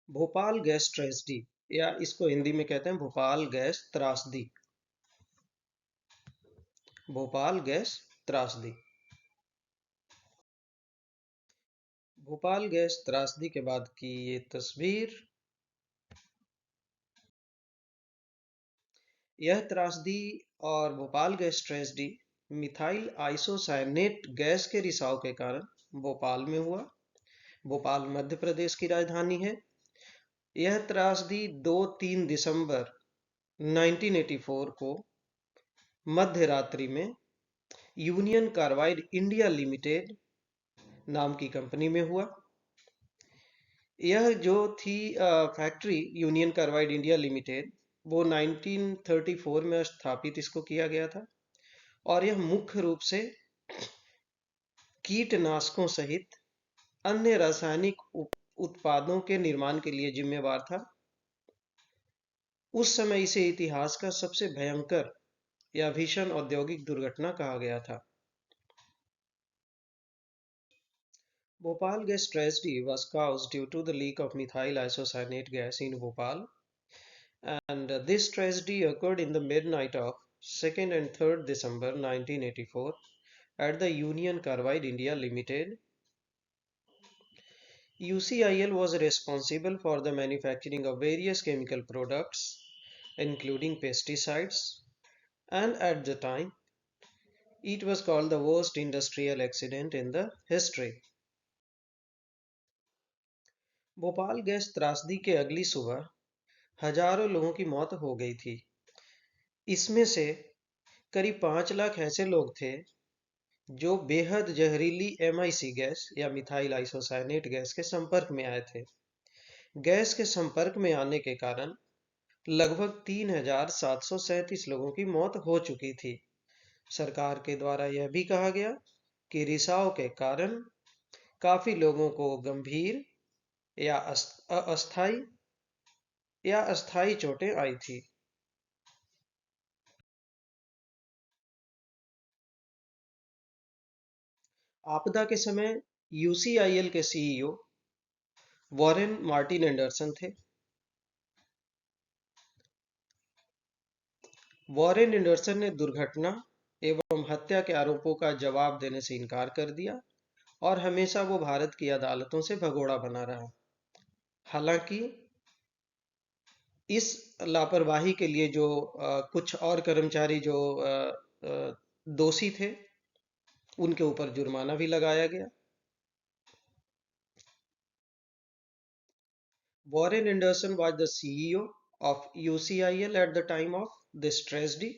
Bhopal gas tragedy या इसको हिंदी में कहते हैं भोपाल गैस त्रासदी। भोपाल गैस त्रासदी। भोपाल गैस त्रासदी के बाद की ये तस्वीर। यह त्रासदी और Bhopal gas tragedy methyl isocyanate gas के रिसाव के कारण भोपाल में हुआ। भोपाल मध्य प्रदेश की राजधानी है। यह त्रासदी 2-3 दिसंबर 1984 को मध्य रात्रि में यूनियन कार्बाइड इंडिया लिमिटेड नाम की कंपनी में हुआ। यह जो थी factory union carbide India limited, वो 1934 में स्थापित इसको किया गया था और यह मुख्य रूप से कीटनाशकों सहित अन्य रासायनिक उत्पादों के निर्माण के लिए जिम्मेवार था। उस समय इसे इतिहास का सबसे भयंकर या भीषण औद्योगिक दुर्घटना कहा गया था। Bhopal gas tragedy was caused due to the leak of methyl isocyanate gas in Bhopal, and this tragedy occurred in the midnight of 2nd and 3rd December 1984 at the Union Carbide India Limited. UCIL was responsible for the manufacturing of various chemical products, including pesticides, and at the time, it was called the worst industrial accident in the history. Bhopal gas त्रासदी के अगली सुबह हजारों लोगों की मौत हो गई थी। इसमें से करीब 5 लाख ऐसे लोग थे जो बेहद जहरीली MIC गैस या मिथाइल आइसोसायनेट गैस के संपर्क में आए थे। गैस के संपर्क में आने के कारण लगभग 3,737 लोगों की मौत हो चुकी थी। सरकार के द्वारा यह भी कहा गया कि रिसाव के कारण काफी लोगों को गंभीर या अस्थायी चोटें आई थी। आपदा के समय UCIL के CEO वॉरेन मार्टिन एंडरसन थे। वॉरेन एंडरसन ने दुर्घटना एवं हत्या के आरोपों का जवाब देने से इनकार कर दिया और हमेशा वो भारत की अदालतों से भगोड़ा बना रहा। हालांकि इस लापरवाही के लिए जो कुछ और कर्मचारी जो दोषी थे, उनके ऊपर जुर्माना भी लगाया गया। Warren Anderson was the CEO of UCIL at the time of this tragedy,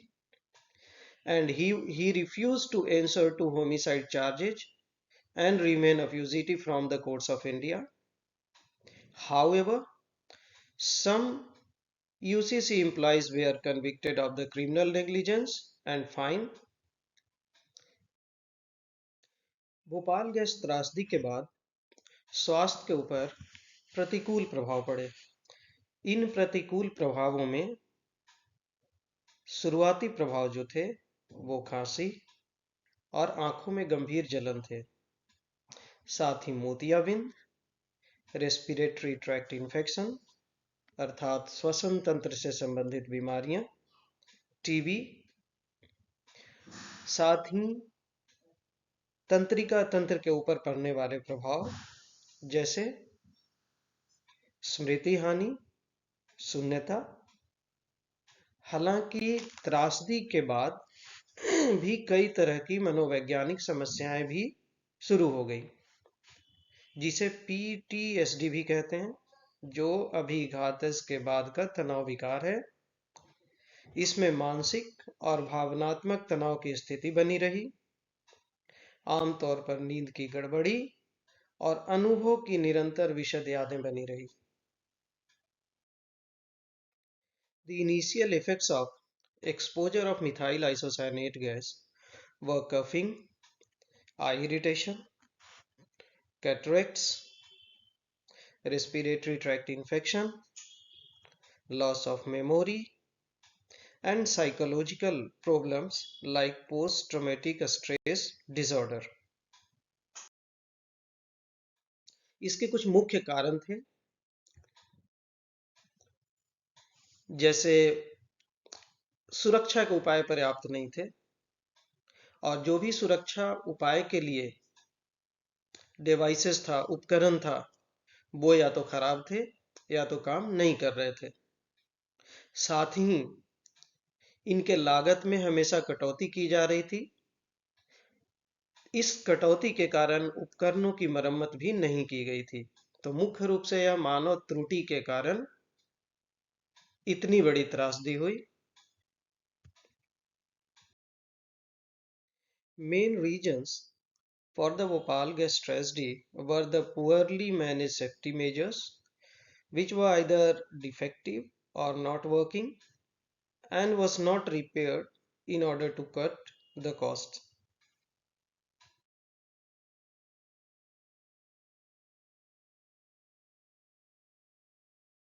and he refused to answer to homicide charges and remain a fugitive from the courts of India. However, some UCC employees were convicted of the criminal negligence and fined. Bhopal gas त्रासदी के बाद स्वास्थ्य के ऊपर प्रतिकूल प्रभाव पड़े। इन प्रतिकूल प्रभावों में शुरुआती प्रभाव जो थे वो खांसी और आंखों में गंभीर जलन थे। साथ ही मोतियाबिंद, रेस्पिरेटरी ट्रैक्ट इन्फेक्शन अर्थात श्वसन तंत्र से संबंधित बीमारियां, TB, साथ ही तंत्रिका तंत्र के ऊपर पड़ने वाले प्रभाव जैसे स्मृति हानि, शून्यता। हालांकि त्रासदी के बाद भी कई तरह की मनोवैज्ञानिक समस्याएं भी शुरू हो गई, जिसे PTSD भी कहते हैं, जो अभिघात के बाद का तनाव विकार है। इसमें मानसिक और भावनात्मक तनाव की स्थिति बनी रही, आमतौर पर नींद की गड़बड़ी और अनुभव की निरंतर विशद यादें बनी रही। The initial effects of exposure of methyl isocyanate gas were coughing, eye irritation, cataracts, respiratory tract infection, loss of memory, and psychological problems like post-traumatic stress disorder. इसके कुछ मुख्य कारण थे। जैसे सुरक्षा के उपाय पर्याप्त नहीं थे, और जो भी सुरक्षा उपाय के लिए डिवाइसेस था, उपकरण था, वो या तो खराब थे या तो काम नहीं कर रहे थे। साथ ही इनके लागत में हमेशा कटौती की जा रही थी। इस कटौती के कारण उपकरणों की मरम्मत भी नहीं की गई थी। तो मुख्य रूप से यह मानव त्रुटि के कारण इतनी बड़ी त्रासदी हुई। Main reasons for the Bhopal gas tragedy were the poorly managed safety measures, which were either defective or not working and was not repaired in order to cut the costs.